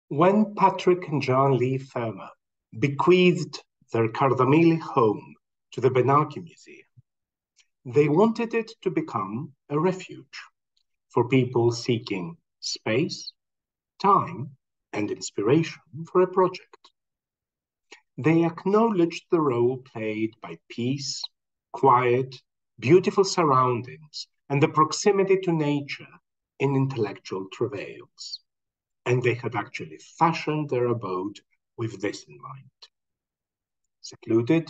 When Patrick and Joan Leigh Fermor bequeathed their Kardamili home to the Benaki Museum, they wanted it to become a refuge for people seeking space, time, and inspiration for a project. They acknowledged the role played by peace, quiet, beautiful surroundings, and the proximity to nature in intellectual travails. And they had actually fashioned their abode with this in mind. Secluded,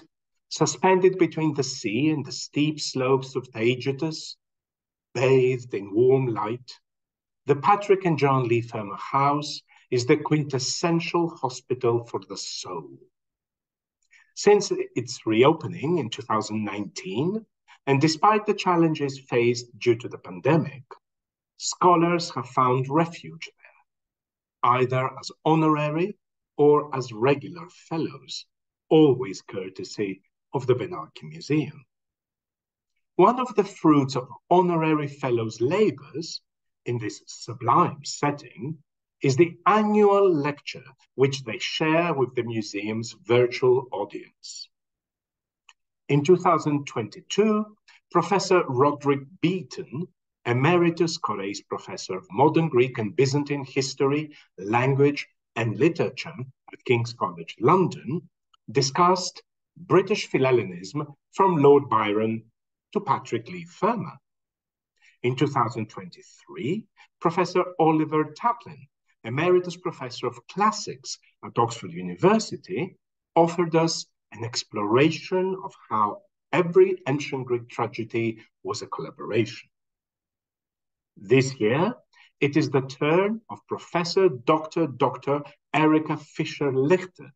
suspended between the sea and the steep slopes of Taygetus, bathed in warm light, the Patrick and Joan Leigh Fermor House is the quintessential hospital for the soul. Since its reopening in 2019, and despite the challenges faced due to the pandemic, scholars have found refuge there, either as honorary or as regular fellows, always courtesy of the Benaki Museum. One of the fruits of honorary fellows' labors in this sublime setting is the annual lecture which they share with the museum's virtual audience. In 2022, Professor Roderick Beaton, Emeritus Corrèze Professor of Modern Greek and Byzantine History, Language and Literature at King's College London, discussed British Φιλελληνισm from Lord Byron to Patrick Leigh Fermor. In 2023, Professor Oliver Taplin, Emeritus Professor of Classics at Oxford University, offered us an exploration of how every ancient Greek tragedy was a collaboration. This year, it is the turn of Professor Dr. Erika Fischer-Lichte,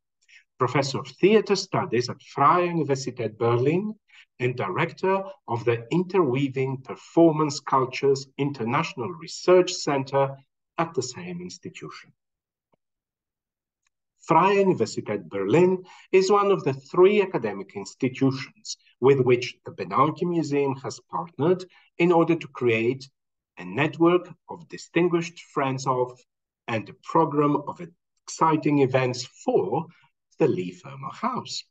Professor of Theatre Studies at Freie Universität Berlin and Director of the Interweaving Performance Cultures International Research Center at the same institution. Freie Universität Berlin is one of the 3 academic institutions with which the Benaki Museum has partnered in order to create a network of distinguished friends of and a program of exciting events for the Leigh Fermor House.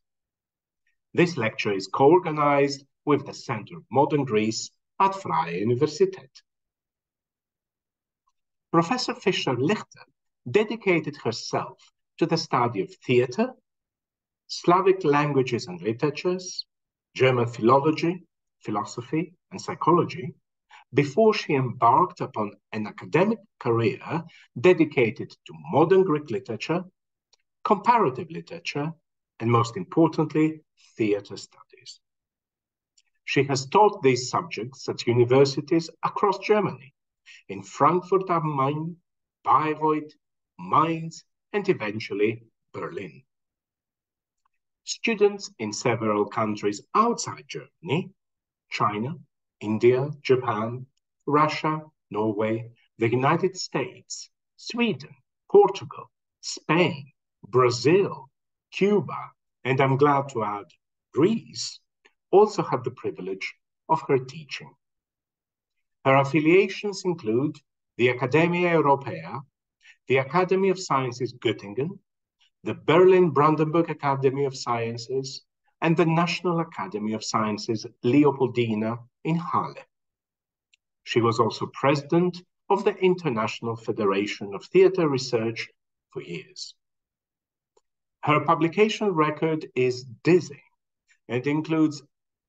This lecture is co-organized with the Center of Modern Greece at Freie Universität. Professor Fischer-Lichte dedicated herself to the study of theatre, Slavic languages and literatures, German philology, philosophy, and psychology, before she embarked upon an academic career dedicated to modern Greek literature, comparative literature, and most importantly, theatre studies. She has taught these subjects at universities across Germany, in Frankfurt am Main, Bayreuth, Mainz, and eventually Berlin. Students in several countries outside Germany, China, India, Japan, Russia, Norway, the United States, Sweden, Portugal, Spain, Brazil, Cuba, and I'm glad to add Greece, also had the privilege of her teaching. Her affiliations include the Academia Europaea, the Academy of Sciences Göttingen, the Berlin-Brandenburg Academy of Sciences, and the National Academy of Sciences Leopoldina in Halle. She was also president of the International Federation of Theatre Research for years. Her publication record is dizzying and includes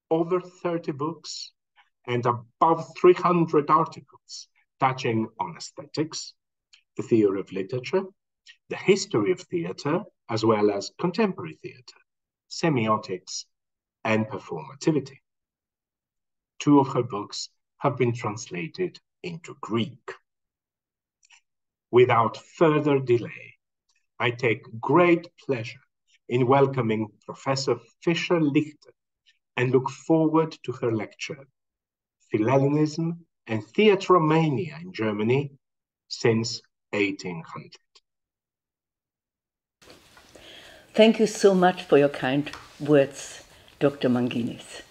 over 30 books and above 300 articles touching on aesthetics, the theory of literature, the history of theatre, as well as contemporary theatre, semiotics, and performativity. 2 of her books have been translated into Greek. Without further delay, I take great pleasure in welcoming Professor Fischer-Lichte and look forward to her lecture, Φιλελληνισμός and Theatromania in Germany since 1800. Thank you so much for your kind words, Dr. Manginis.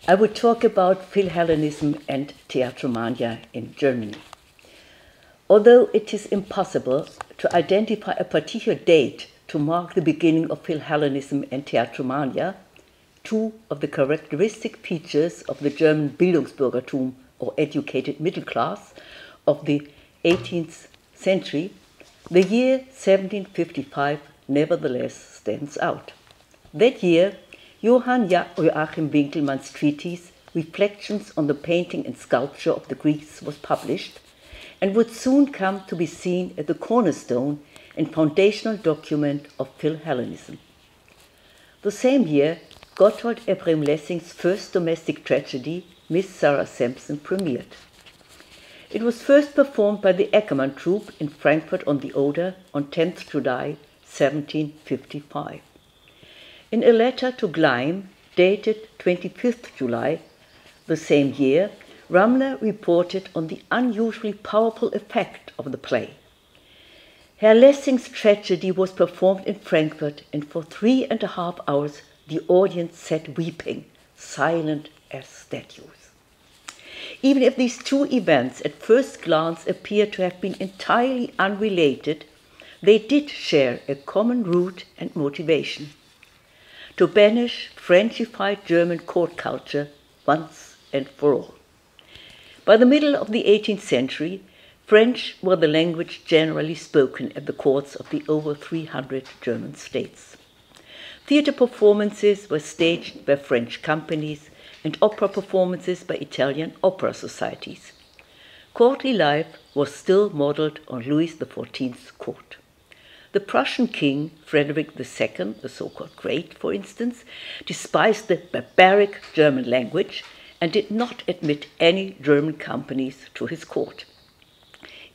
I will talk about Philhellenism and Theatromania in Germany. Although it is impossible to identify a particular date to mark the beginning of Philhellenism and Theatromania, two of the characteristic features of the German Bildungsbürgertum, or educated middle class, of the 18th century, the year 1755 nevertheless stands out. That year, Johann Joachim Winckelmann's treatise Reflections on the Painting and Sculpture of the Greeks was published, and would soon come to be seen as the cornerstone and foundational document of Philhellenism. The same year, Gotthold Ephraim Lessing's first domestic tragedy, Miss Sarah Sampson, premiered. It was first performed by the Eckermann Troupe in Frankfurt on the Oder on 10th July 1755. In a letter to Gleim, dated 25th July the same year, Ramler reported on the unusually powerful effect of the play. Herr Lessing's tragedy was performed in Frankfurt, and for 3.5 hours the audience sat weeping, silent as statues. Even if these two events at first glance appear to have been entirely unrelated, they did share a common root and motivation: to banish Frenchified German court culture once and for all. By the middle of the 18th century, French were the language generally spoken at the courts of the over 300 German states. Theatre performances were staged by French companies and opera performances by Italian opera societies. Courtly life was still modeled on Louis XIV's court. The Prussian king, Frederick II, the so-called Great, for instance, despised the barbaric German language and did not admit any German companies to his court.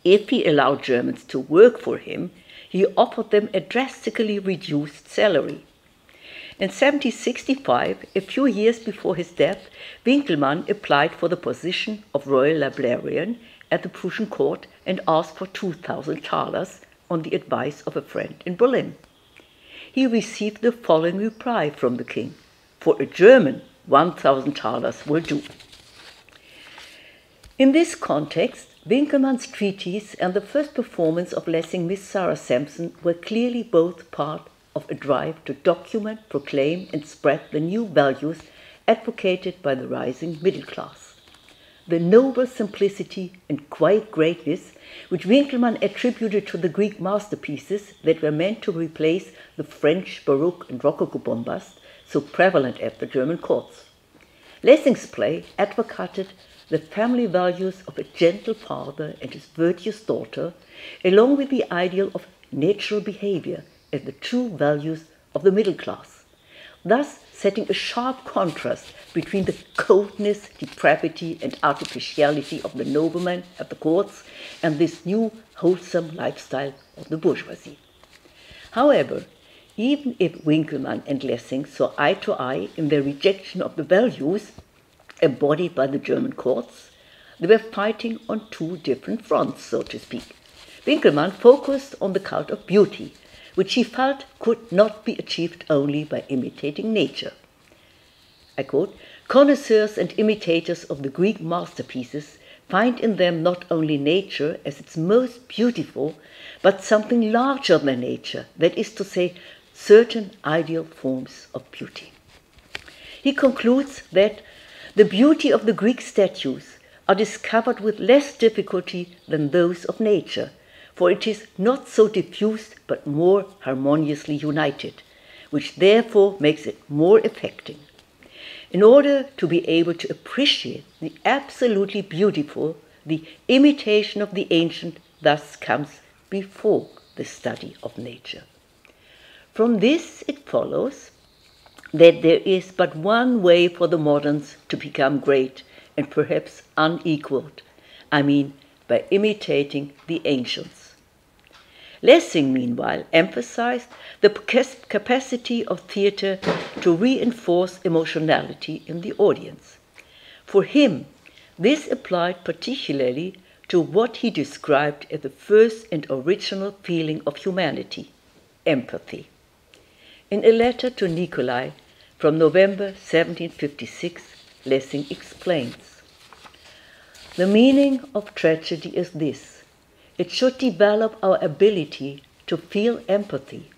If he allowed Germans to work for him, he offered them a drastically reduced salary. In 1765, a few years before his death, Winckelmann applied for the position of royal librarian at the Prussian court and asked for 2,000 thalers on the advice of a friend in Berlin. He received the following reply from the king: "For a German, 1,000 thalers will do." In this context, Winckelmann's treatise and the first performance of Lessing Miss Sarah Sampson were clearly both part of a drive to document, proclaim, and spread the new values advocated by the rising middle class. The noble simplicity and quiet greatness which Winckelmann attributed to the Greek masterpieces that were meant to replace the French Baroque and Rococo bombast so prevalent at the German courts. Lessing's play advocated the family values of a gentle father and his virtuous daughter, along with the ideal of natural behavior as the true values of the middle class, thus setting a sharp contrast between the coldness, depravity, and artificiality of the nobleman at the courts and this new wholesome lifestyle of the bourgeoisie. However, even if Winckelmann and Lessing saw eye to eye in their rejection of the values embodied by the German courts, they were fighting on two different fronts, so to speak. Winckelmann focused on the cult of beauty, which he felt could not be achieved only by imitating nature. I quote, "Connoisseurs and imitators of the Greek masterpieces find in them not only nature as its most beautiful, but something larger than nature, that is to say, certain ideal forms of beauty." He concludes that the beauty of the Greek statues are discovered with less difficulty than those of nature, for it is not so diffused but more harmoniously united, which therefore makes it more affecting. In order to be able to appreciate the absolutely beautiful, the imitation of the ancient thus comes before the study of nature. From this it follows that there is but one way for the moderns to become great and perhaps unequaled, I mean by imitating the ancients. Lessing, meanwhile, emphasized the capacity of theatre to reinforce emotionality in the audience. For him, this applied particularly to what he described as the first and original feeling of humanity, empathy. In a letter to Nicolai from November 1756, Lessing explains, "The meaning of tragedy is this: It should develop our ability to feel empathy.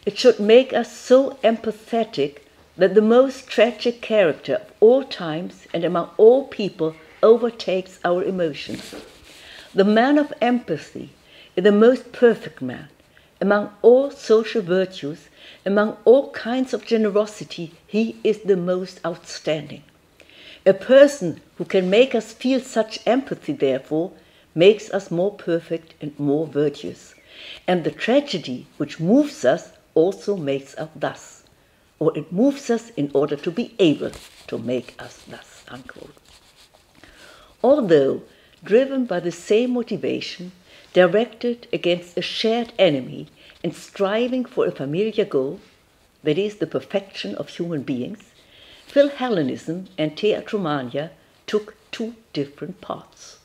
It should make us so empathetic that the most tragic character of all times and among all people overtakes our emotions. The man of empathy is the most perfect man. Among all social virtues, among all kinds of generosity, he is the most outstanding. A person who can make us feel such empathy, therefore, makes us more perfect and more virtuous. And the tragedy which moves us also makes us thus, or it moves us in order to be able to make us thus, unquote. Although driven by the same motivation, directed against a shared enemy and striving for a familiar goal, that is, the perfection of human beings, Philhellenism and Theatromania took two different paths.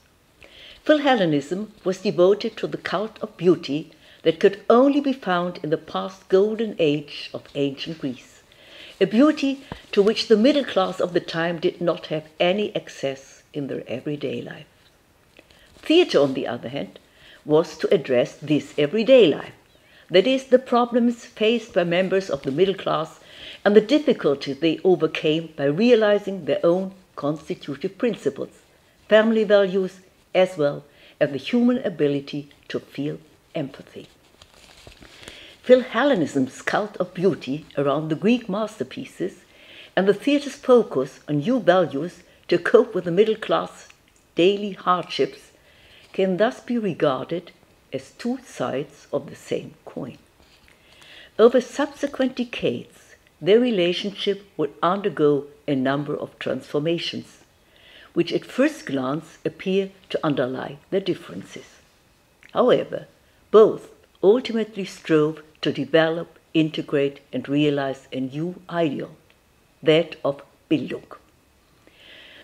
Philhellenism was devoted to the cult of beauty that could only be found in the past golden age of ancient Greece, a beauty to which the middle class of the time did not have any access in their everyday life. Theatre, on the other hand, was to address this everyday life, that is, the problems faced by members of the middle class and the difficulties they overcame by realizing their own constitutive principles, family values, as well as the human ability to feel empathy. Philhellenism's cult of beauty around the Greek masterpieces and the theatre's focus on new values to cope with the middle class daily hardships can thus be regarded as two sides of the same coin. Over subsequent decades, their relationship would undergo a number of transformations, which at first glance appear to underlie their differences. However, both ultimately strove to develop, integrate, and realize a new ideal, that of Bildung.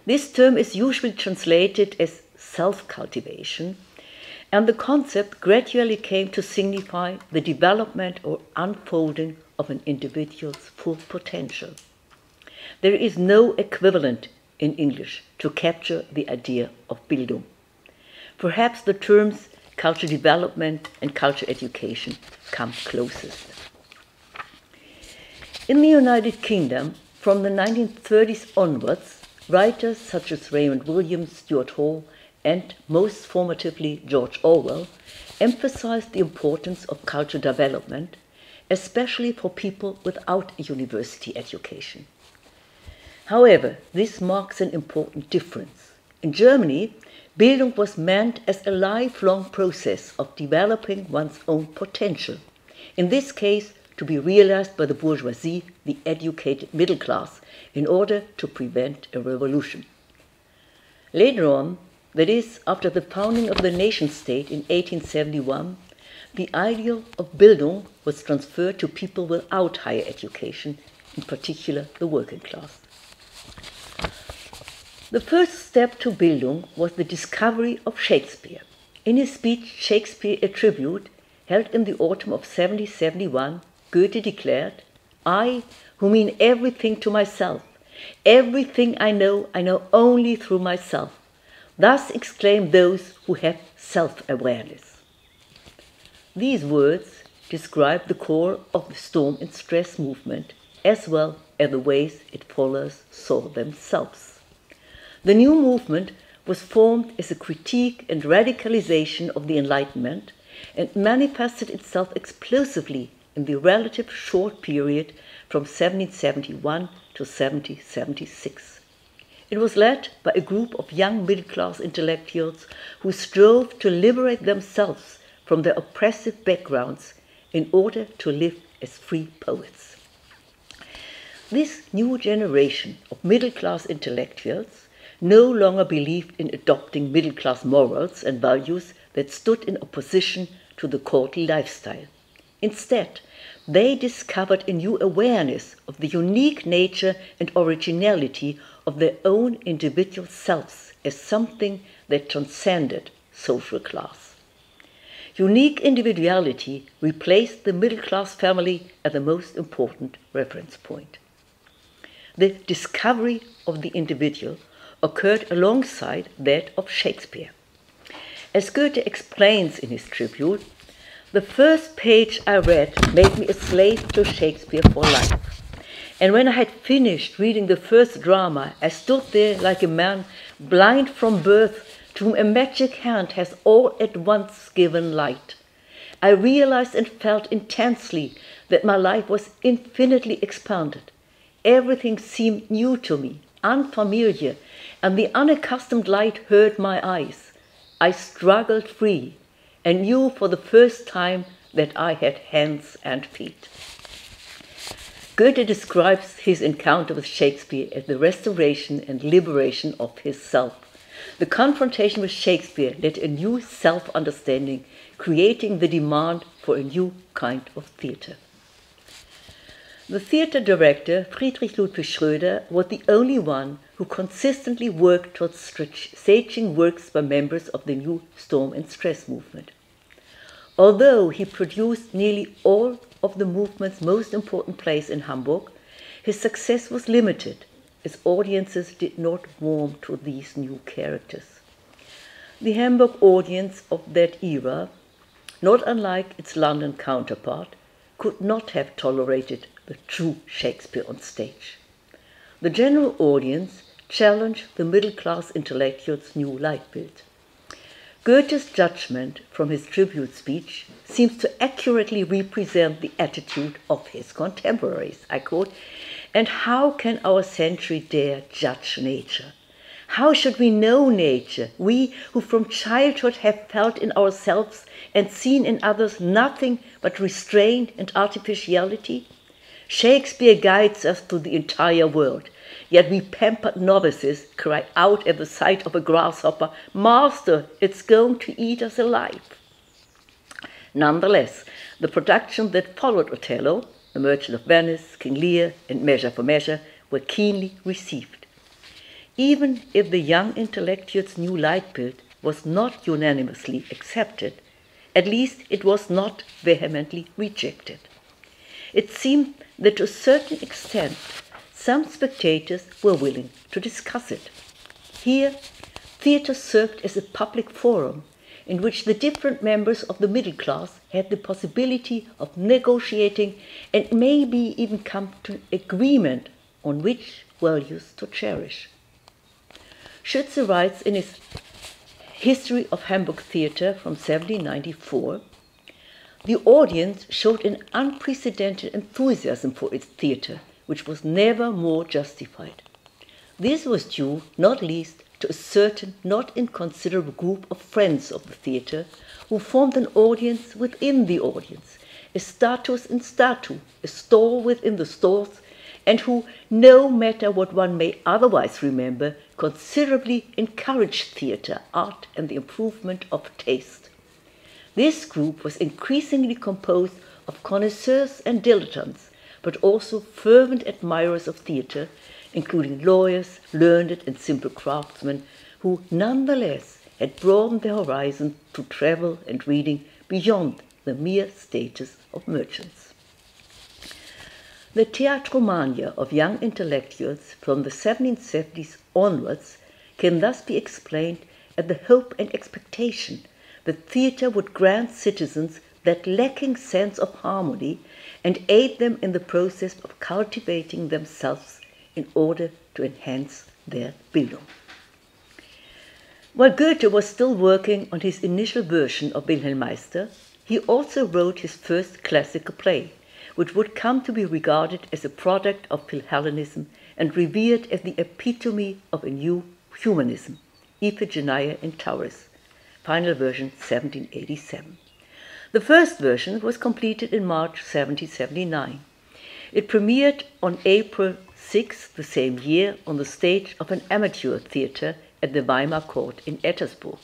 This term is usually translated as self-cultivation, and the concept gradually came to signify the development or unfolding of an individual's full potential. There is no equivalent in English to capture the idea of Bildung. Perhaps the terms culture development and culture education come closest. In the United Kingdom, from the 1930s onwards, writers such as Raymond Williams, Stuart Hall, and most formatively George Orwell emphasized the importance of cultural development, especially for people without a university education. However, this marks an important difference. In Germany, Bildung was meant as a lifelong process of developing one's own potential, in this case to be realized by the bourgeoisie, the educated middle class, in order to prevent a revolution. Later on, that is, after the founding of the nation-state in 1871, the ideal of Bildung was transferred to people without higher education, in particular the working class. The first step to Bildung was the discovery of Shakespeare. In his speech, Shakespeare a Tribute, held in the autumn of 1771, Goethe declared, "I, who mean everything to myself, everything I know only through myself. Thus exclaim those who have self-awareness." These words describe the core of the Storm and Stress movement, as well as the ways its followers saw themselves. The new movement was formed as a critique and radicalization of the Enlightenment and manifested itself explosively in the relative short period from 1771 to 1776. It was led by a group of young middle-class intellectuals who strove to liberate themselves from their oppressive backgrounds in order to live as free poets. This new generation of middle-class intellectuals no longer believed in adopting middle-class morals and values that stood in opposition to the courtly lifestyle. Instead, they discovered a new awareness of the unique nature and originality of their own individual selves as something that transcended social class. Unique individuality replaced the middle-class family as the most important reference point. The discovery of the individual occurred alongside that of Shakespeare. As Goethe explains in his tribute, the first page I read made me a slave to Shakespeare for life. And when I had finished reading the first drama, I stood there like a man blind from birth to whom a magic hand has all at once given light. I realized and felt intensely that my life was infinitely expanded. Everything seemed new to me, unfamiliar, and the unaccustomed light hurt my eyes. I struggled free and knew for the first time that I had hands and feet. Goethe describes his encounter with Shakespeare as the restoration and liberation of his self. The confrontation with Shakespeare led a new self-understanding, creating the demand for a new kind of theatre. The theatre director, Friedrich Ludwig Schröder, was the only one who consistently worked towards staging works by members of the new Storm and Stress movement. Although he produced nearly all of the movement's most important plays in Hamburg, his success was limited, as audiences did not warm to these new characters. The Hamburg audience of that era, not unlike its London counterpart, could not have tolerated the true Shakespeare on stage. The general audience challenged the middle-class intellectual's new light-build. Goethe's judgment from his tribute speech seems to accurately represent the attitude of his contemporaries. I quote, "And how can our century dare judge nature? How should we know nature, we who from childhood have felt in ourselves and seen in others nothing but restraint and artificiality? Shakespeare guides us through the entire world, yet we pampered novices cry out at the sight of a grasshopper, 'Master, it's going to eat us alive.'" Nonetheless, the production that followed Othello, The Merchant of Venice, King Lear, and Measure for Measure, were keenly received. Even if the young intellectual's new light-build was not unanimously accepted, at least it was not vehemently rejected. It seemed that to a certain extent, some spectators were willing to discuss it. Here, theatre served as a public forum in which the different members of the middle class had the possibility of negotiating and maybe even come to an agreement on which values to cherish. Schütze writes in his History of Hamburg Theatre from 1794, "The audience showed an unprecedented enthusiasm for its theatre, which was never more justified. This was due, not least, to a certain not inconsiderable group of friends of the theatre who formed an audience within the audience, a status in statu, a store within the stores, and who, no matter what one may otherwise remember, considerably encouraged theatre, art, and the improvement of taste. This group was increasingly composed of connoisseurs and dilettantes, but also fervent admirers of theatre, including lawyers, learned and simple craftsmen, who nonetheless had broadened their horizon through travel and reading beyond the mere status of merchants." The Theatromania of young intellectuals from the 1770s onwards can thus be explained as the hope and expectation that theatre would grant citizens that lacking sense of harmony and aid them in the process of cultivating themselves in order to enhance their Bildung. While Goethe was still working on his initial version of Wilhelm Meister, he also wrote his first classical play, which would come to be regarded as a product of Philhellenism and revered as the epitome of a new humanism, Iphigenia in Tauris, final version 1787. The first version was completed in March 1779. It premiered on April 6 the same year on the stage of an amateur theatre at the Weimar court in Ettersburg.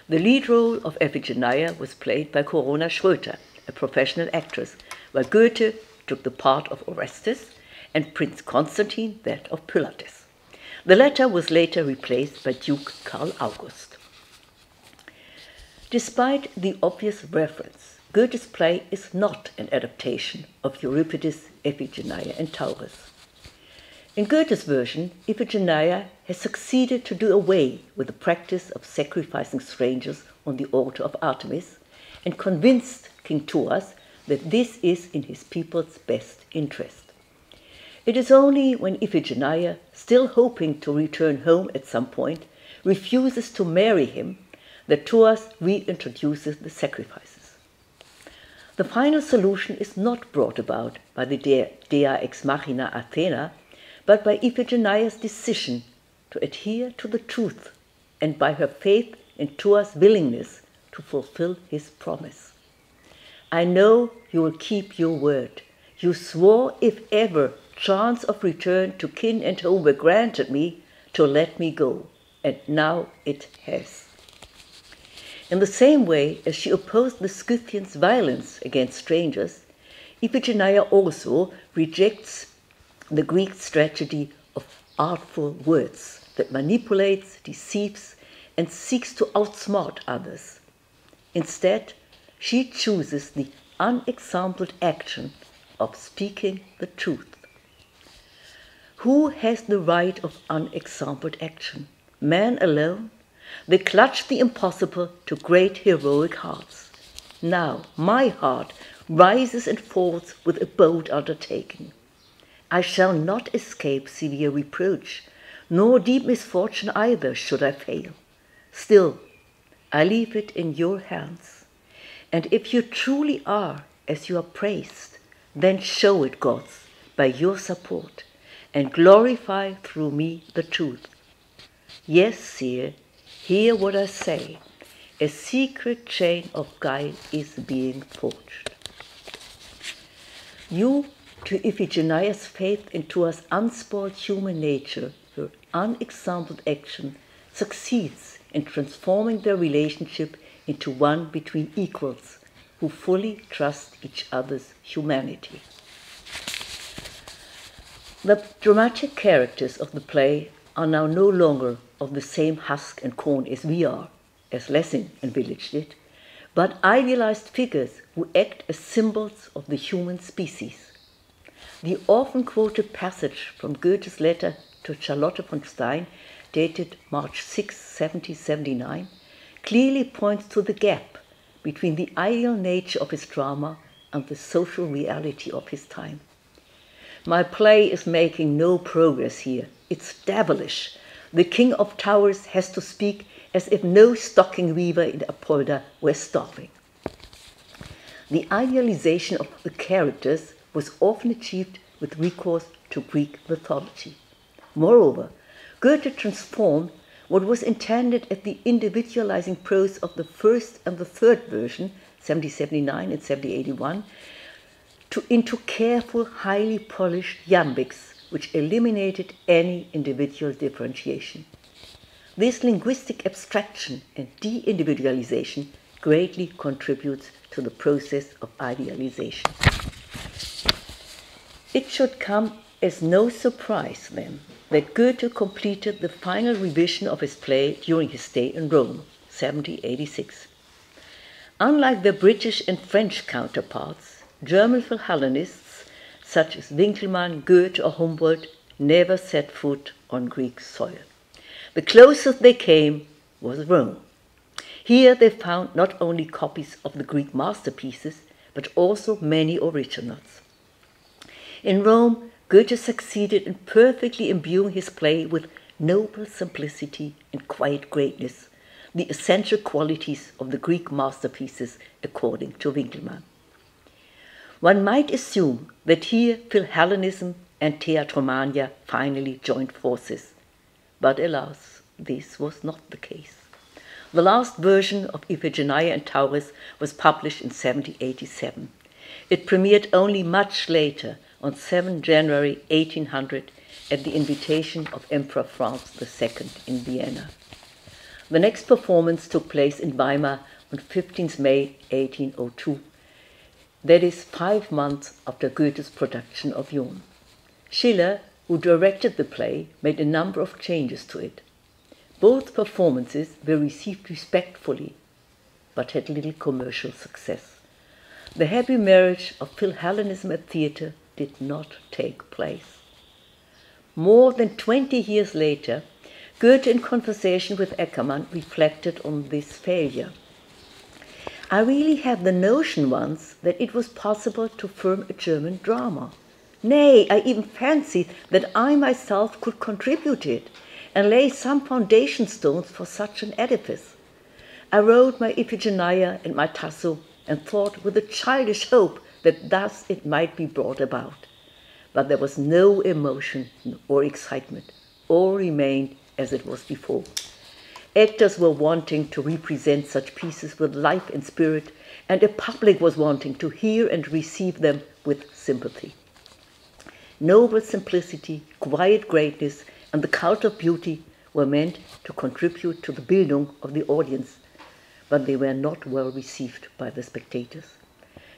The lead role of Iphigenia was played by Corona Schröter, a professional actress, while Goethe took the part of Orestes and Prince Constantine that of Pilatus. The latter was later replaced by Duke Karl August. Despite the obvious reference, Goethe's play is not an adaptation of Euripides' Iphigenia in Tauris. In Goethe's version, Iphigenia has succeeded to do away with the practice of sacrificing strangers on the altar of Artemis and convinced King Thoas that this is in his people's best interest. It is only when Iphigenia, still hoping to return home at some point, refuses to marry him that Thoas reintroduces the sacrifices. The final solution is not brought about by the dea ex machina Athena, but by Iphigenia's decision to adhere to the truth and by her faith in Thoas' willingness to fulfill his promise. I know you will keep your word. You swore, if ever chance of return to kin and home were granted me, to let me go, and now it has. In the same way as she opposed the Scythians' violence against strangers, Iphigenia also rejects the Greek strategy of artful words that manipulates, deceives, and seeks to outsmart others. Instead, she chooses the unexampled action of speaking the truth. Who has the right of unexampled action? Man alone? They clutch the impossible to great heroic hearts. Now my heart rises and falls with a bold undertaking. I shall not escape severe reproach, nor deep misfortune either should I fail. Still, I leave it in your hands. And if you truly are as you are praised, then show it, gods, by your support, and glorify through me the truth. Yes, sire, hear what I say. A secret chain of guile is being forged. Due to Iphigenia's faith in Thoas' unspoiled human nature, her unexampled action succeeds in transforming their relationship into one between equals who fully trust each other's humanity. The dramatic characters of the play are now no longer of the same husk and corn as we are, as Lessing envisaged it, but idealized figures who act as symbols of the human species. The often quoted passage from Goethe's letter to Charlotte von Stein, dated March 6, 1779, clearly points to the gap between the ideal nature of his drama and the social reality of his time. My play is making no progress here. It's devilish. The King of Towers has to speak as if no stocking weaver in Apolda were starving. The idealization of the characters was often achieved with recourse to Greek mythology. Moreover, Goethe transformed what was intended as the individualizing prose of the first and the third version, 1779 and 1781, into careful, highly polished iambics, which eliminated any individual differentiation. This linguistic abstraction and de-individualization greatly contributes to the process of idealization. It should come as no surprise, then, that Goethe completed the final revision of his play during his stay in Rome, 1786. Unlike their British and French counterparts, German Philhellenists such as Winckelmann, Goethe or Humboldt never set foot on Greek soil. The closest they came was Rome. Here they found not only copies of the Greek masterpieces, but also many originals. In Rome, Goethe succeeded in perfectly imbuing his play with noble simplicity and quiet greatness, the essential qualities of the Greek masterpieces according to Winckelmann. One might assume that here Philhellenism and Theatromania finally joined forces, but alas, this was not the case. The last version of Iphigenia and Tauris was published in 1787. It premiered only much later, on 7 January 1800, at the invitation of Emperor Franz II in Vienna. The next performance took place in Weimar on 15 May 1802. That is 5 months after Goethe's production of Joan. Schiller, who directed the play, made a number of changes to it. Both performances were received respectfully, but had little commercial success. The happy marriage of Philhellenism at theatre did not take place. More than 20 years later, Goethe, in conversation with Eckermann, reflected on this failure. I really had the notion once that it was possible to form a German drama. Nay, I even fancied that I myself could contribute to it and lay some foundation stones for such an edifice. I wrote my Iphigenia and my Tasso and thought with a childish hope that thus it might be brought about. But there was no emotion or excitement. All remained as it was before. Actors were wanting to represent such pieces with life and spirit, and a public was wanting to hear and receive them with sympathy. Noble simplicity, quiet greatness, and the cult of beauty were meant to contribute to the Bildung of the audience, but they were not well received by the spectators.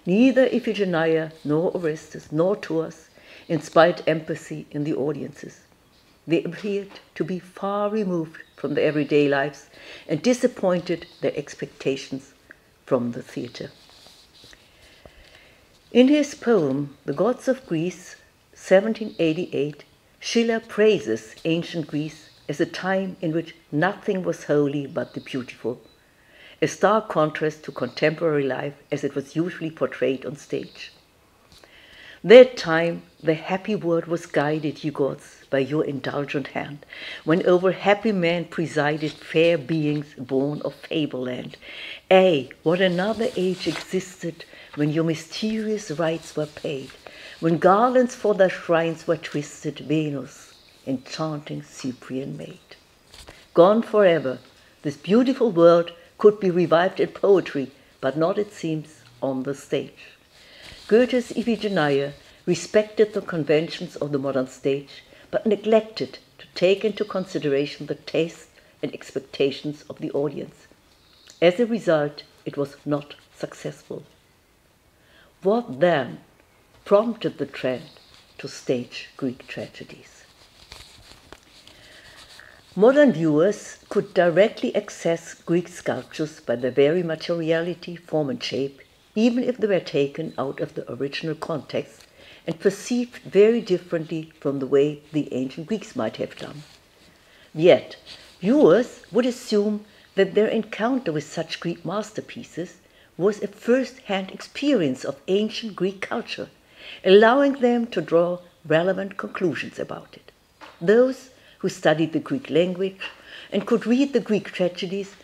Neither Iphigenia, nor Orestes, nor Tuas inspired empathy in the audiences. They appeared to be far removed from their everyday lives and disappointed their expectations from the theatre. In his poem, The Gods of Greece, 1788, Schiller praises ancient Greece as a time in which nothing was holy but the beautiful, a stark contrast to contemporary life as it was usually portrayed on stage. That time the happy world was guided, ye gods, by your indulgent hand, when over happy men presided fair beings born of fableland. Ay, what another age existed when your mysterious rites were paid, when garlands for their shrines were twisted, Venus, enchanting Cyprian maid. Gone forever, this beautiful world could be revived in poetry, but not, it seems, on the stage. Goethe's Iphigenia respected the conventions of the modern stage, but neglected to take into consideration the tastes and expectations of the audience. As a result, it was not successful. What then prompted the trend to stage Greek tragedies? Modern viewers could directly access Greek sculptures by their very materiality, form and shape, even if they were taken out of the original context and perceived very differently from the way the ancient Greeks might have done. Yet, viewers would assume that their encounter with such Greek masterpieces was a first-hand experience of ancient Greek culture, allowing them to draw relevant conclusions about it. Those who studied the Greek language and could read the Greek tragedies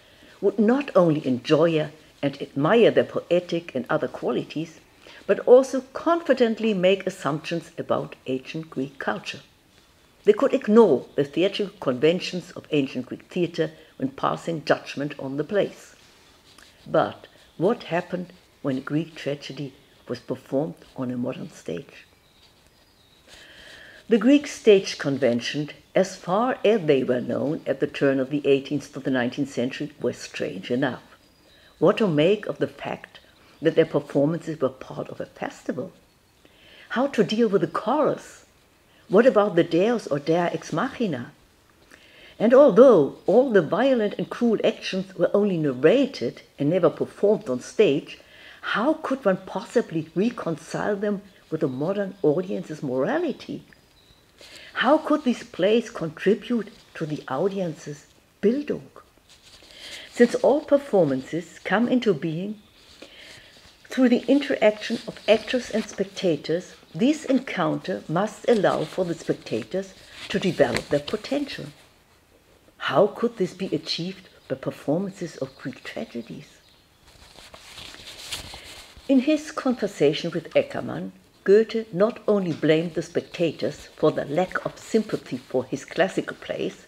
would not only enjoy and admire their poetic and other qualities, but also confidently make assumptions about ancient Greek culture. They could ignore the theatrical conventions of ancient Greek theatre when passing judgment on the plays. But what happened when a Greek tragedy was performed on a modern stage? The Greek stage convention, as far as they were known at the turn of the 18th to the 19th century, were strange enough. What to make of the fact that their performances were part of a festival? How to deal with the chorus? What about the Deus or Dea ex machina? And although all the violent and cruel actions were only narrated and never performed on stage, how could one possibly reconcile them with the modern audience's morality? How could these plays contribute to the audience's Bildung? Since all performances come into being through the interaction of actors and spectators, this encounter must allow for the spectators to develop their potential. How could this be achieved by performances of Greek tragedies? In his conversation with Eckermann, Goethe not only blamed the spectators for the lack of sympathy for his classical plays,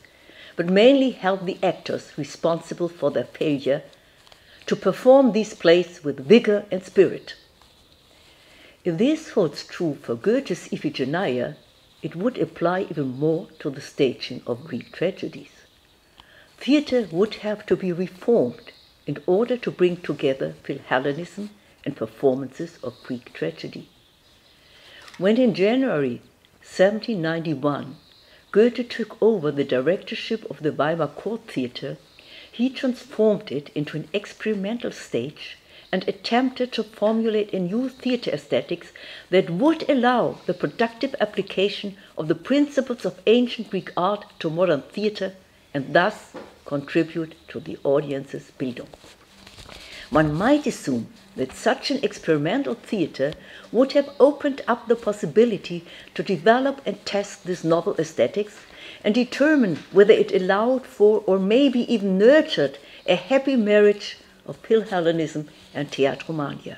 but mainly held the actors responsible for their failure to perform these plays with vigor and spirit. If this holds true for Goethe's Iphigenia, it would apply even more to the staging of Greek tragedies. Theatre would have to be reformed in order to bring together Philhellenism and performances of Greek tragedy. When in January 1791 Goethe took over the directorship of the Weimar Court Theatre, he transformed it into an experimental stage and attempted to formulate a new theatre aesthetics that would allow the productive application of the principles of ancient Greek art to modern theatre and thus contribute to the audience's Bildung. one might assume that such an experimental theatre would have opened up the possibility to develop and test this novel aesthetics and determine whether it allowed for or maybe even nurtured a happy marriage of Philhellenism and Theatromania.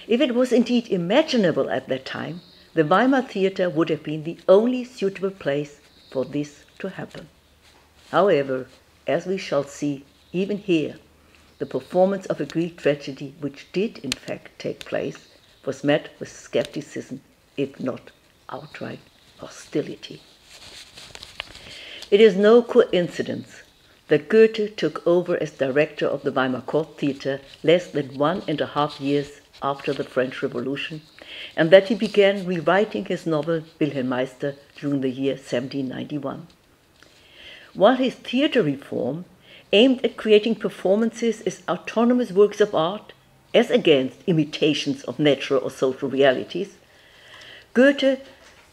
If it was indeed imaginable at that time, the Weimar Theatre would have been the only suitable place for this to happen. However, as we shall see, even here, the performance of a Greek tragedy, which did in fact take place, was met with skepticism, if not outright hostility. It is no coincidence that Goethe took over as director of the Weimar Court Theatre less than 1.5 years after the French Revolution, and that he began rewriting his novel Wilhelmeister during the year 1791. While his theatre reform aimed at creating performances as autonomous works of art, as against imitations of natural or social realities, Goethe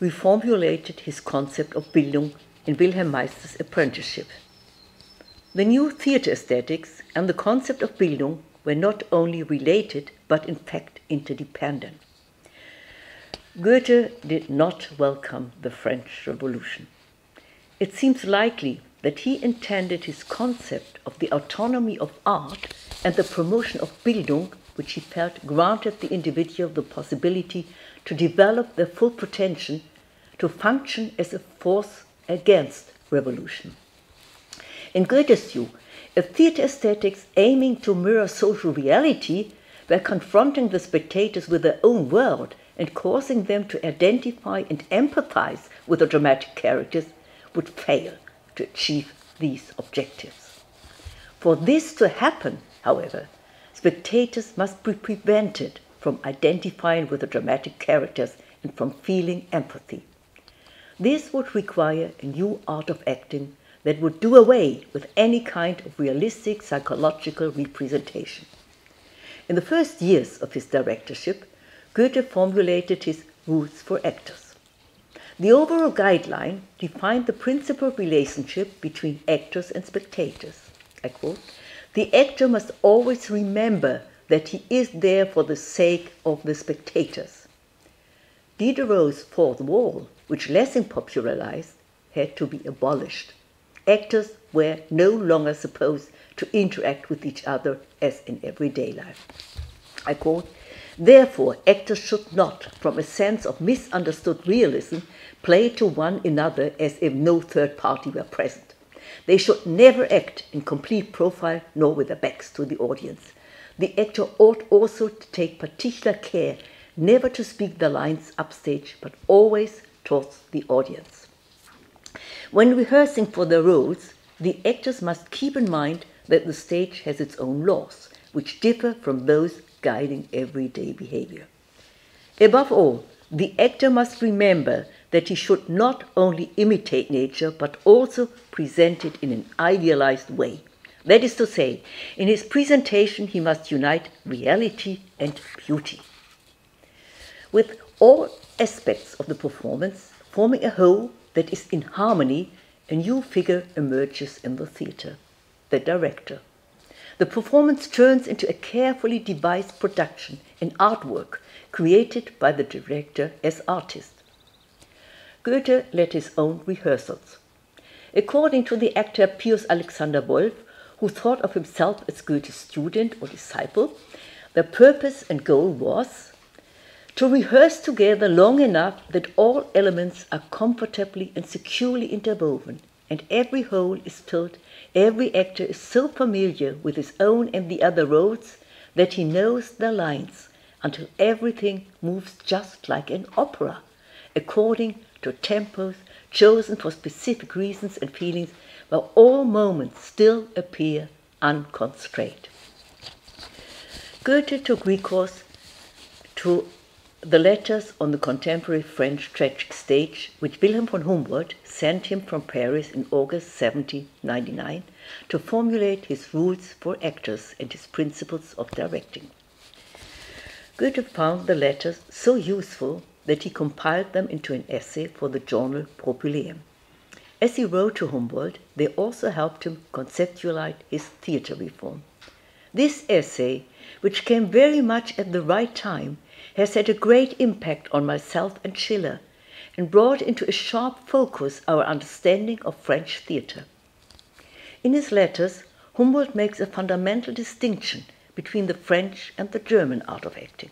reformulated his concept of Bildung in Wilhelm Meister's apprenticeship. The new theatre aesthetics and the concept of Bildung were not only related, but in fact interdependent. Goethe did not welcome the French Revolution. It seems likely that he intended his concept of the autonomy of art and the promotion of Bildung, which he felt granted the individual the possibility to develop their full potential, to function as a force against revolution. In Goethe's view, a theatre aesthetics aiming to mirror social reality by confronting the spectators with their own world and causing them to identify and empathize with the dramatic characters would fail to achieve these objectives. For this to happen, however, spectators must be prevented from identifying with the dramatic characters and from feeling empathy. This would require a new art of acting that would do away with any kind of realistic psychological representation. In the first years of his directorship, Goethe formulated his rules for actors. The overall guideline defined the principal relationship between actors and spectators. I quote, "The actor must always remember that he is there for the sake of the spectators." Diderot's fourth wall, which Lessing popularized, had to be abolished. Actors were no longer supposed to interact with each other as in everyday life. I quote, "Therefore, actors should not, from a sense of misunderstood realism, play to one another as if no third party were present. They should never act in complete profile nor with their backs to the audience. The actor ought also to take particular care never to speak the lines upstage, but always towards the audience. When rehearsing for their roles, the actors must keep in mind that the stage has its own laws, which differ from those guiding everyday behavior. Above all, the actor must remember that he should not only imitate nature, but also present it in an idealized way. That is to say, in his presentation he must unite reality and beauty. With all aspects of the performance forming a whole that is in harmony, a new figure emerges in the theatre, the director. The performance turns into a carefully devised production, an artwork created by the director as artist. Goethe led his own rehearsals. According to the actor Pius Alexander Wolff, who thought of himself as Goethe's student or disciple, the purpose and goal was to rehearse together long enough that all elements are comfortably and securely interwoven, and every hole is filled, every actor is so familiar with his own and the other roles that he knows their lines, until everything moves just like an opera, according to tempos chosen for specific reasons and feelings, while all moments still appear unconstrained. Goethe took recourse to the letters on the contemporary French tragic stage, which Wilhelm von Humboldt sent him from Paris in August 1799 to formulate his rules for actors and his principles of directing. Goethe found the letters so useful that he compiled them into an essay for the journal Populaire. As he wrote to Humboldt, they also helped him conceptualize his theatre reform. This essay, which came very much at the right time, has had a great impact on myself and Schiller, and brought into a sharp focus our understanding of French theatre. In his letters, Humboldt makes a fundamental distinction between the French and the German art of acting.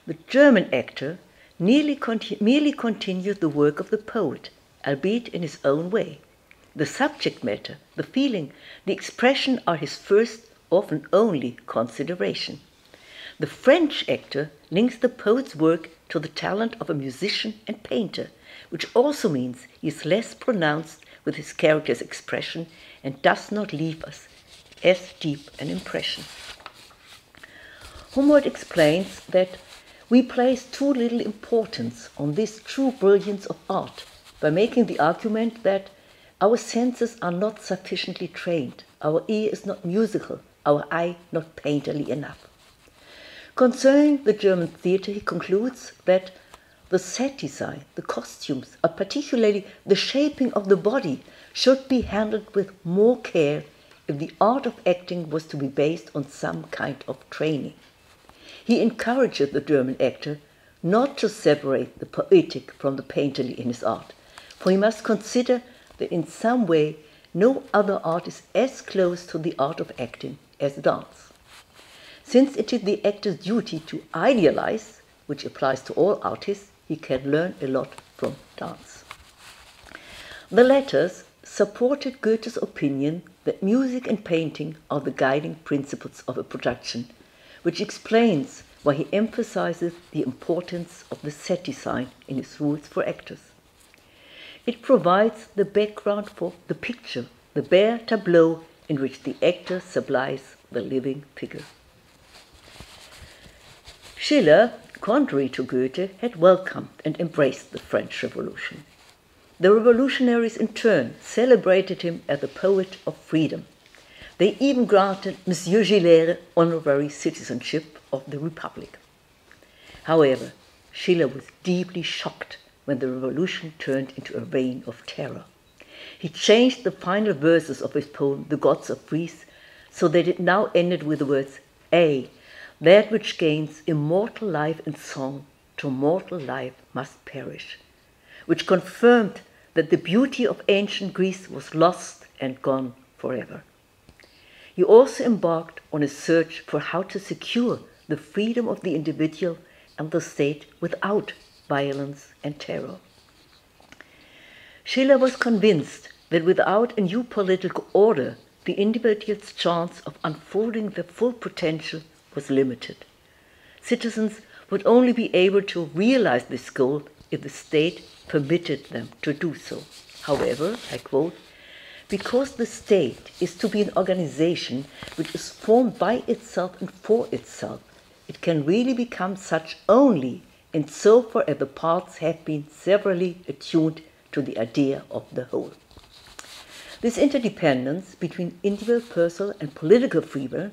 The German actor merely continues the work of the poet, albeit in his own way. The subject matter, the feeling, the expression are his first, often only, consideration. The French actor links the poet's work to the talent of a musician and painter, which also means he is less pronounced with his character's expression and does not leave us as deep an impression. Humboldt explains that we place too little importance on this true brilliance of art by making the argument that our senses are not sufficiently trained, our ear is not musical, our eye not painterly enough. Concerning the German theatre, he concludes that the set design, the costumes, and particularly the shaping of the body, should be handled with more care if the art of acting was to be based on some kind of training. He encourages the German actor not to separate the poetic from the painterly in his art, for he must consider that in some way no other art is as close to the art of acting as dance. Since it is the actor's duty to idealize, which applies to all artists, he can learn a lot from dance. The letters supported Goethe's opinion that music and painting are the guiding principles of a production, which explains why he emphasizes the importance of the set design in his rules for actors. It provides the background for the picture, the bare tableau in which the actor supplies the living figure. Schiller, contrary to Goethe, had welcomed and embraced the French Revolution. The revolutionaries in turn celebrated him as a poet of freedom. They even granted Monsieur Gillet honorary citizenship of the Republic. However, Schiller was deeply shocked when the revolution turned into a reign of terror. He changed the final verses of his poem, The Gods of Greece, so that it now ended with the words, "Ay, that which gains immortal life in song, to mortal life must perish," which confirmed that the beauty of ancient Greece was lost and gone forever. He also embarked on a search for how to secure the freedom of the individual and the state without violence and terror. Schiller was convinced that without a new political order, the individual's chance of unfolding their full potential was limited. Citizens would only be able to realize this goal if the state permitted them to do so. However, I quote, "Because the state is to be an organization which is formed by itself and for itself, it can really become such only insofar as the parts have been severally attuned to the idea of the whole." This interdependence between individual, personal, and political freedom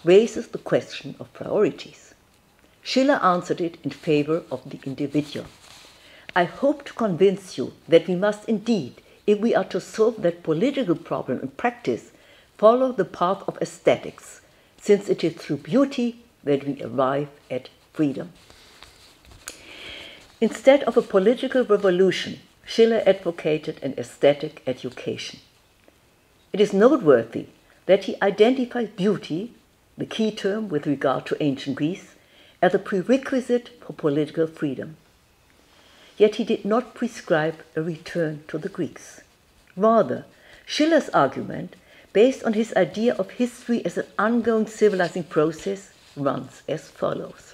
raises the question of priorities. Schiller answered it in favor of the individual. "I hope to convince you that we must indeed, if we are to solve that political problem in practice, follow the path of aesthetics, since it is through beauty that we arrive at freedom." Instead of a political revolution, Schiller advocated an aesthetic education. It is noteworthy that he identified beauty, the key term with regard to ancient Greece, as a prerequisite for political freedom. Yet he did not prescribe a return to the Greeks. Rather, Schiller's argument, based on his idea of history as an ongoing civilizing process, runs as follows.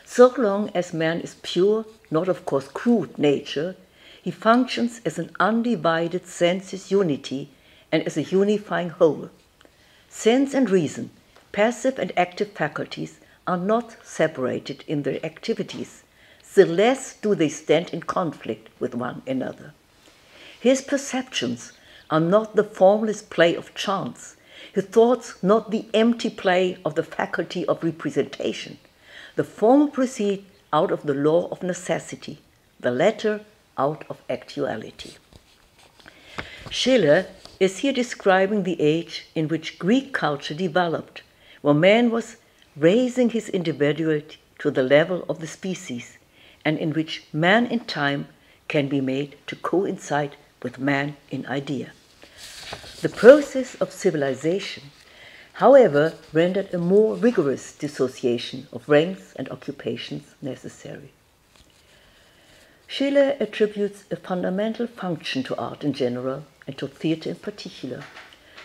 So long as man is pure, not of course crude nature, he functions as an undivided sensuous unity and as a unifying whole. Sense and reason, passive and active faculties, are not separated in their activities, the less do they stand in conflict with one another. His perceptions are not the formless play of chance, his thoughts not the empty play of the faculty of representation. The former proceed out of the law of necessity, the latter out of actuality. Schiller is here describing the age in which Greek culture developed, where man was raising his individuality to the level of the species, and in which man in time can be made to coincide with man in idea. The process of civilization, however, rendered a more rigorous dissociation of ranks and occupations necessary. Schiller attributes a fundamental function to art in general and to theatre in particular,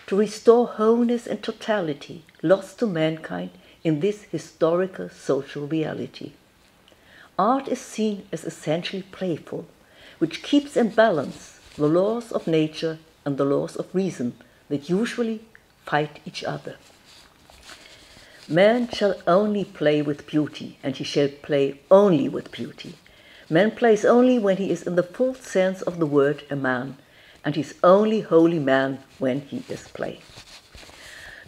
to restore wholeness and totality lost to mankind in this historical social reality. Art is seen as essentially playful, which keeps in balance the laws of nature and the laws of reason that usually fight each other. Man shall only play with beauty, and he shall play only with beauty. Man plays only when he is in the full sense of the word a man, and he is only wholly man when he is playing.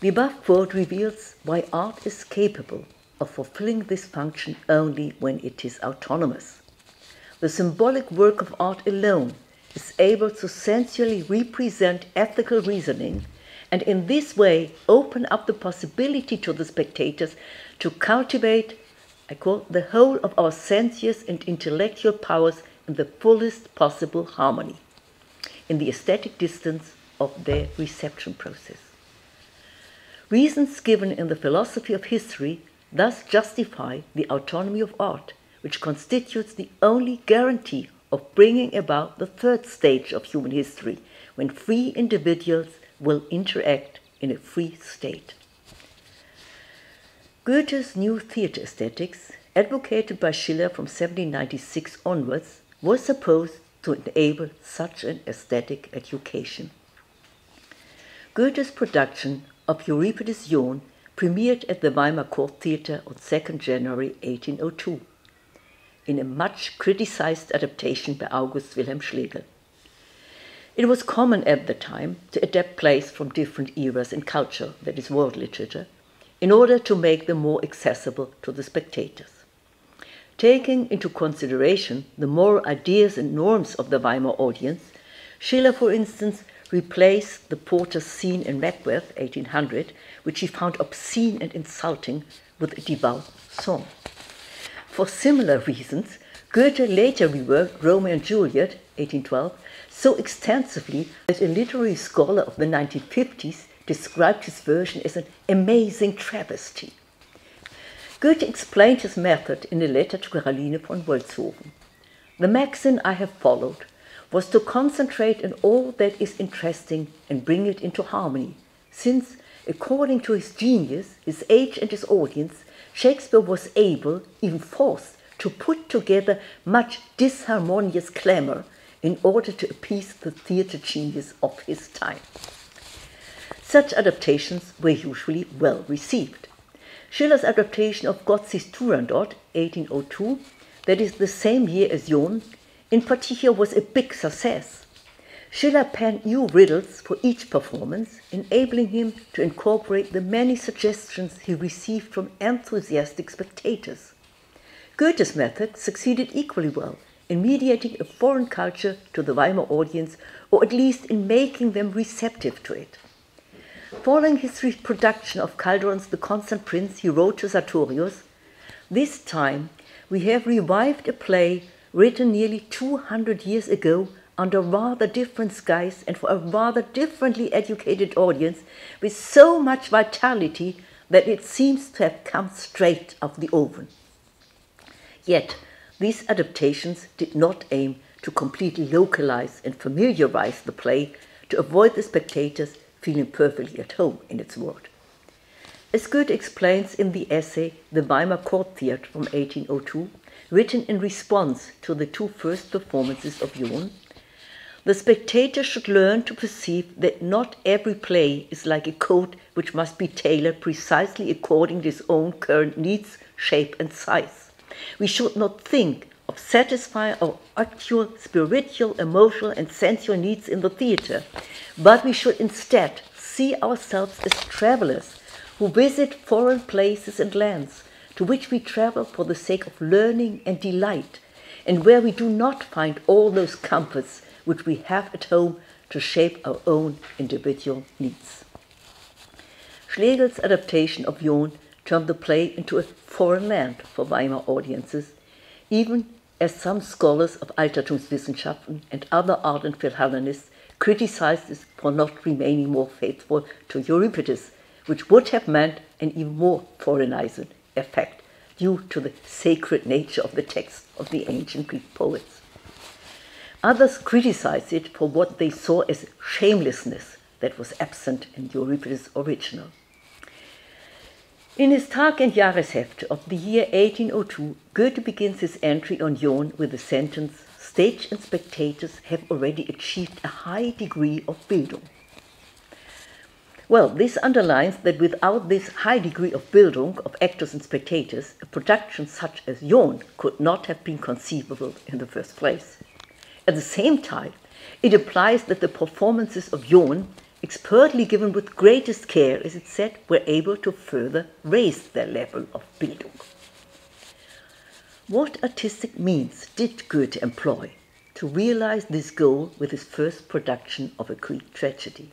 The above quote reveals why art is capable of fulfilling this function only when it is autonomous. The symbolic work of art alone is able to sensually represent ethical reasoning, and in this way open up the possibility to the spectators to cultivate, I quote, the whole of our sensuous and intellectual powers in the fullest possible harmony, in the aesthetic distance of their reception process. Reasons given in the philosophy of history thus justify the autonomy of art, which constitutes the only guarantee of bringing about the third stage of human history, when free individuals will interact in a free state. Goethe's new theatre aesthetics, advocated by Schiller from 1796 onwards, was supposed to enable such an aesthetic education. Goethe's production of Euripides' Joan premiered at the Weimar Court Theatre on 2nd January 1802, in a much criticized adaptation by August Wilhelm Schlegel. It was common at the time to adapt plays from different eras in culture, that is world literature, in order to make them more accessible to the spectators. Taking into consideration the moral ideas and norms of the Weimar audience, Schiller, for instance, replaced the porter's scene in Macbeth, 1800, which he found obscene and insulting, with a devout song. For similar reasons, Goethe later reworked Romeo and Juliet, 1812, so extensively that a literary scholar of the 1950s described his version as an amazing travesty. Goethe explained his method in a letter to Caroline von Wolzhofen. The maxim I have followed was to concentrate on all that is interesting and bring it into harmony, since, according to his genius, his age and his audience, Shakespeare was able, even forced, to put together much disharmonious clamour in order to appease the theatre genius of his time. Such adaptations were usually well received. Schiller's adaptation of Gozzi's Turandot, 1802, that is the same year as Joan, in particular was a big success. Schiller penned new riddles for each performance, enabling him to incorporate the many suggestions he received from enthusiastic spectators. Goethe's method succeeded equally well in mediating a foreign culture to the Weimar audience, or at least in making them receptive to it. Following his reproduction of Calderon's The Constant Prince, he wrote to Sartorius, "This time we have revived a play written nearly 200 years ago under rather different skies and for a rather differently educated audience, with so much vitality that it seems to have come straight out of the oven." Yet, these adaptations did not aim to completely localize and familiarize the play to avoid the spectators feeling perfectly at home in its world. As Goethe explains in the essay The Weimar Court Theatre from 1802, written in response to the two first performances of Joan, the spectator should learn to perceive that not every play is like a coat which must be tailored precisely according to its own current needs, shape and size. We should not think of satisfying our actual spiritual, emotional and sensual needs in the theatre, but we should instead see ourselves as travelers who visit foreign places and lands, to which we travel for the sake of learning and delight, and where we do not find all those comforts which we have at home to shape our own individual needs. Schlegel's adaptation of Joan turned the play into a foreign land for Weimar audiences, even as some scholars of Altertumswissenschaften and other ardent Philhellenists criticized it for not remaining more faithful to Euripides, which would have meant an even more foreignizing effect due to the sacred nature of the text of the ancient Greek poets. Others criticized it for what they saw as shamelessness that was absent in Euripides' original. In his Tag- und Jahresheft of the year 1802, Goethe begins his entry on Joan with the sentence, "Stage and spectators have already achieved a high degree of Bildung." Well, this underlines that without this high degree of Bildung of actors and spectators, a production such as Joan could not have been conceivable in the first place. At the same time, it implies that the performances of Joan, expertly given with greatest care, as it said, were able to further raise their level of Bildung. What artistic means did Goethe employ to realize this goal with his first production of a Greek tragedy?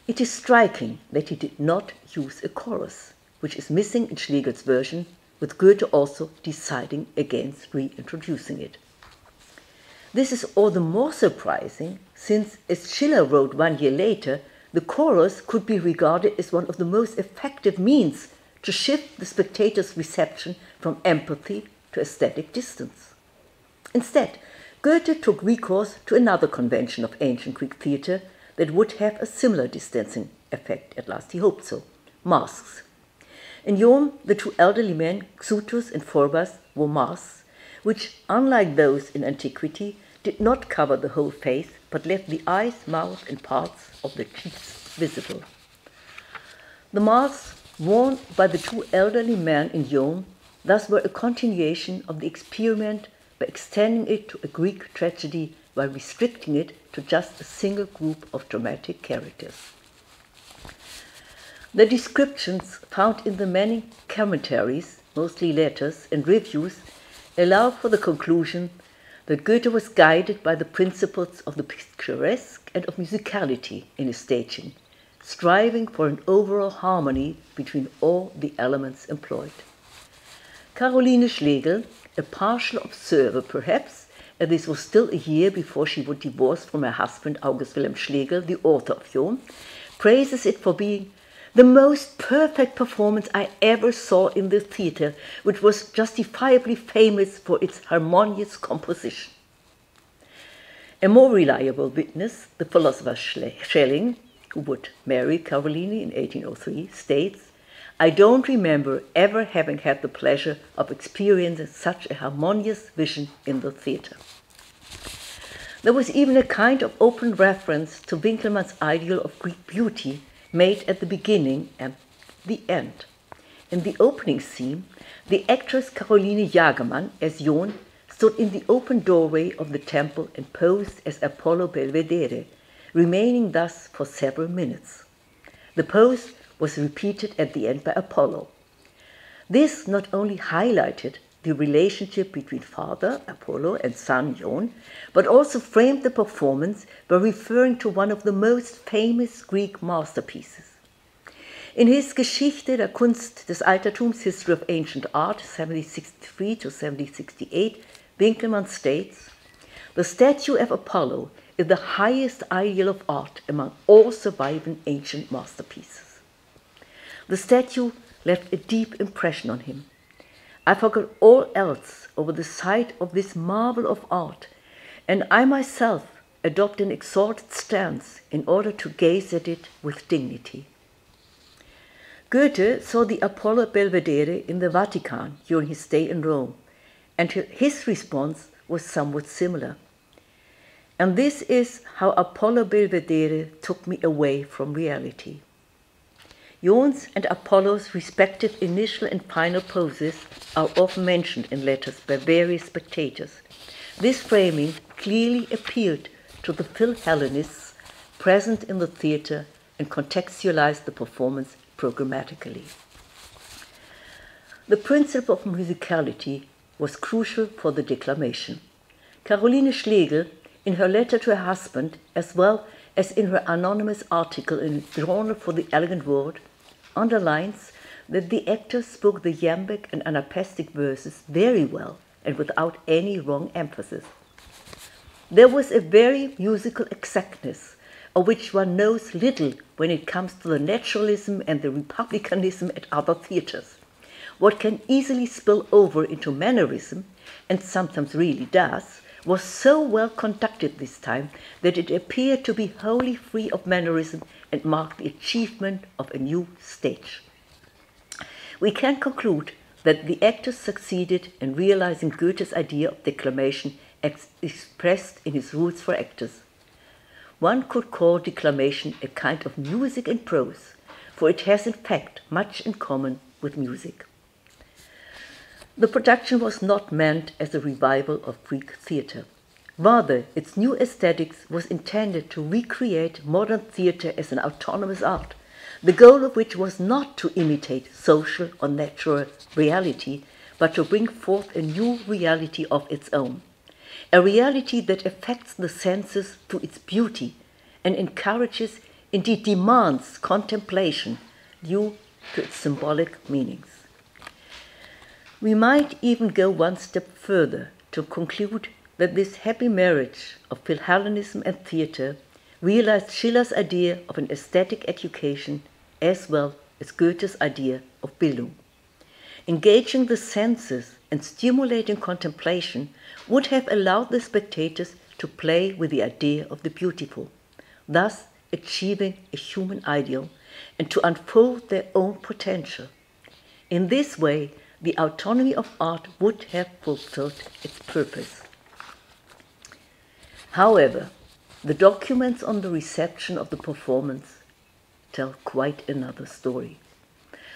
It is striking that he did not use a chorus, which is missing in Schlegel's version, with Goethe also deciding against reintroducing it. This is all the more surprising since, as Schiller wrote 1 year later, the chorus could be regarded as one of the most effective means to shift the spectator's reception from empathy to aesthetic distance. Instead, Goethe took recourse to another convention of ancient Greek theatre that would have a similar distancing effect, at last he hoped so, masks. In Joan, the two elderly men, Xuthus and Phorbas, wore masks, which, unlike those in antiquity, did not cover the whole face, but left the eyes, mouth, and parts of the cheeks visible. The masks worn by the two elderly men in Joan thus were a continuation of the experiment by extending it to a Greek tragedy while restricting it to just a single group of dramatic characters. The descriptions found in the many commentaries, mostly letters and reviews, allow for the conclusion that Goethe was guided by the principles of the picturesque and of musicality in his staging, striving for an overall harmony between all the elements employed. Caroline Schlegel, a partial observer perhaps, as this was still a year before she would divorce from her husband August Wilhelm Schlegel, the author of Joan, praises it for being the most perfect performance I ever saw in the theatre, which was justifiably famous for its harmonious composition. A more reliable witness, the philosopher Schelling, who would marry Caroline in 1803, states, "I don't remember ever having had the pleasure of experiencing such a harmonious vision in the theatre." There was even a kind of open reference to Winckelmann's ideal of Greek beauty made at the beginning and the end. In the opening scene, the actress Caroline Jagermann, as Joan, stood in the open doorway of the temple and posed as Apollo Belvedere, remaining thus for several minutes. The pose was repeated at the end by Apollo. This not only highlighted the relationship between father, Apollo, and son, Joan, but also framed the performance by referring to one of the most famous Greek masterpieces. In his Geschichte der Kunst des Altertums, History of Ancient Art, 1763 to 1768, Winckelmann states, "The statue of Apollo is the highest ideal of art among all surviving ancient masterpieces." The statue left a deep impression on him. "I forgot all else over the sight of this marvel of art, and I myself adopt an exalted stance in order to gaze at it with dignity." Goethe saw the Apollo Belvedere in the Vatican during his stay in Rome, and his response was somewhat similar. And this is how Apollo Belvedere took me away from reality. Joan's and Apollo's respective initial and final poses are often mentioned in letters by various spectators. This framing clearly appealed to the Philhellenists present in the theatre and contextualized the performance programmatically. The principle of musicality was crucial for the declamation. Caroline Schlegel in her letter to her husband, as well as in her anonymous article in the Journal for the Elegant Word, underlines that the actors spoke the iambic and anapestic verses very well and without any wrong emphasis. There was a very musical exactness, of which one knows little when it comes to the naturalism and the republicanism at other theatres. What can easily spill over into mannerism, and sometimes really does, was so well conducted this time that it appeared to be wholly free of mannerism and marked the achievement of a new stage. We can conclude that the actors succeeded in realizing Goethe's idea of declamation expressed in his rules for actors. One could call declamation a kind of music in prose, for it has in fact much in common with music. The production was not meant as a revival of Greek theatre. Rather, its new aesthetics was intended to recreate modern theatre as an autonomous art, the goal of which was not to imitate social or natural reality, but to bring forth a new reality of its own, a reality that affects the senses through its beauty and encourages, indeed demands, contemplation due to its symbolic meanings. We might even go one step further to conclude that this happy marriage of Philhellenism and theatre realized Schiller's idea of an aesthetic education as well as Goethe's idea of Bildung. Engaging the senses and stimulating contemplation would have allowed the spectators to play with the idea of the beautiful, thus achieving a human ideal and to unfold their own potential. In this way, the autonomy of art would have fulfilled its purpose. However, the documents on the reception of the performance tell quite another story.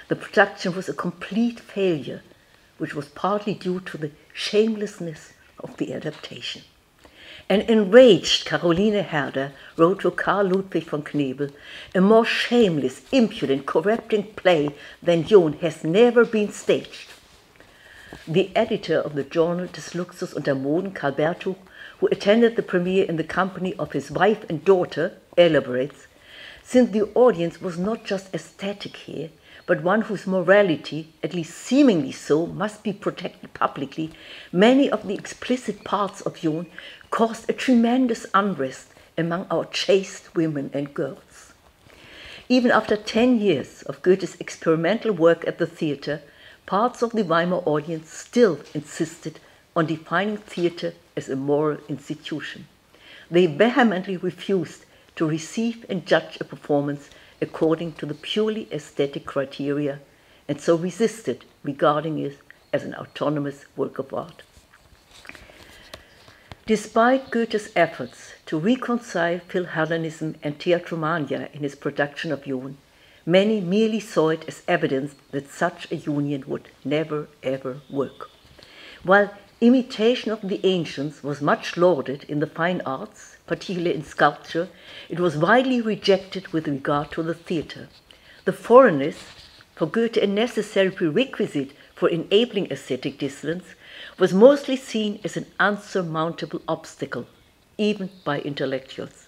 The production was a complete failure, which was partly due to the shamelessness of the adaptation. An enraged Caroline Herder wrote to Karl Ludwig von Knebel, "A more shameless, impudent, corrupting play than Joan has never been staged." The editor of the journal Des Luxus und der Moden, Karl Bertuch, who attended the premiere in the company of his wife and daughter, elaborates, "Since the audience was not just aesthetic here, but one whose morality, at least seemingly so, must be protected publicly, many of the explicit parts of Joan caused a tremendous unrest among our chaste women and girls." Even after 10 years of Goethe's experimental work at the theatre, parts of the Weimar audience still insisted on defining theatre as a moral institution. They vehemently refused to receive and judge a performance according to the purely aesthetic criteria, and so resisted regarding it as an autonomous work of art. Despite Goethe's efforts to reconcile Philhellenism and Theatromania in his production of Joan, many merely saw it as evidence that such a union would never ever work. While imitation of the ancients was much lauded in the fine arts, particularly in sculpture, it was widely rejected with regard to the theatre. The foreignness, for Goethe a necessary prerequisite for enabling aesthetic disciplines, was mostly seen as an unsurmountable obstacle, even by intellectuals.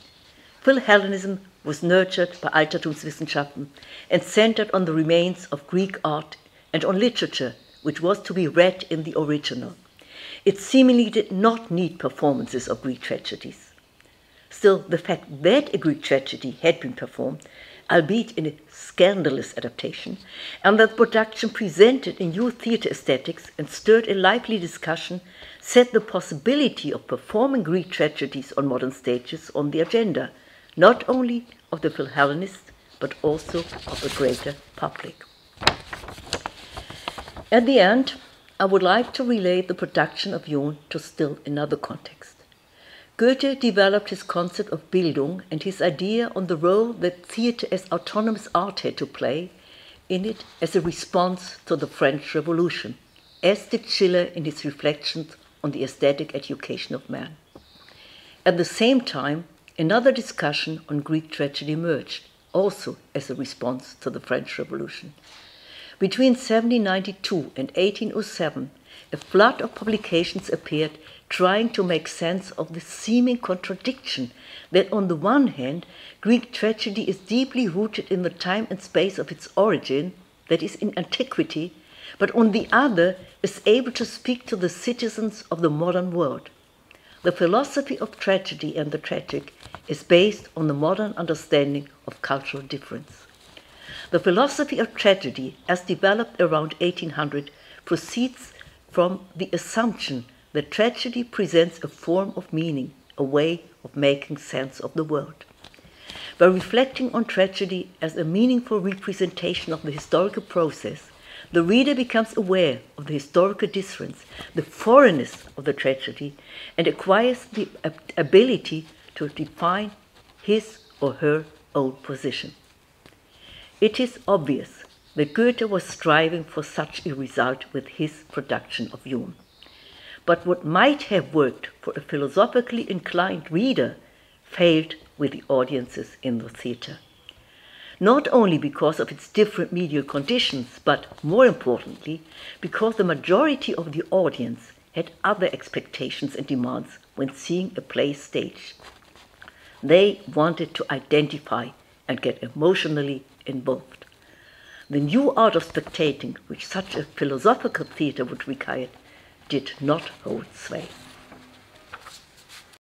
Philhellenism was nurtured by Altertumswissenschaften and centered on the remains of Greek art and on literature, which was to be read in the original. It seemingly did not need performances of Greek tragedies. Still, the fact that a Greek tragedy had been performed, albeit in a scandalous adaptation, and that the production presented a new theatre aesthetics and stirred a lively discussion, set the possibility of performing Greek tragedies on modern stages on the agenda, not only of the Philhellenists, but also of the greater public. At the end, I would like to relate the production of Joan to still another context. Goethe developed his concept of Bildung and his idea on the role that theatre as autonomous art had to play in it as a response to the French Revolution, as did Schiller in his reflections on the aesthetic education of man. At the same time, another discussion on Greek tragedy emerged, also as a response to the French Revolution. Between 1792 and 1807, a flood of publications appeared trying to make sense of the seeming contradiction that on the one hand, Greek tragedy is deeply rooted in the time and space of its origin, that is, in antiquity, but on the other is able to speak to the citizens of the modern world. The philosophy of tragedy and the tragic is based on the modern understanding of cultural difference. The philosophy of tragedy, as developed around 1800, proceeds from the assumption that tragedy presents a form of meaning, a way of making sense of the world. By reflecting on tragedy as a meaningful representation of the historical process, the reader becomes aware of the historical difference, the foreignness of the tragedy, and acquires the ability to define his or her own position. It is obvious that Goethe was striving for such a result with his production of Joan. But what might have worked for a philosophically inclined reader failed with the audiences in the theatre. Not only because of its different medial conditions, but more importantly, because the majority of the audience had other expectations and demands when seeing a play staged. They wanted to identify and get emotionally involved. The new art of spectating, which such a philosophical theatre would require, did not hold sway.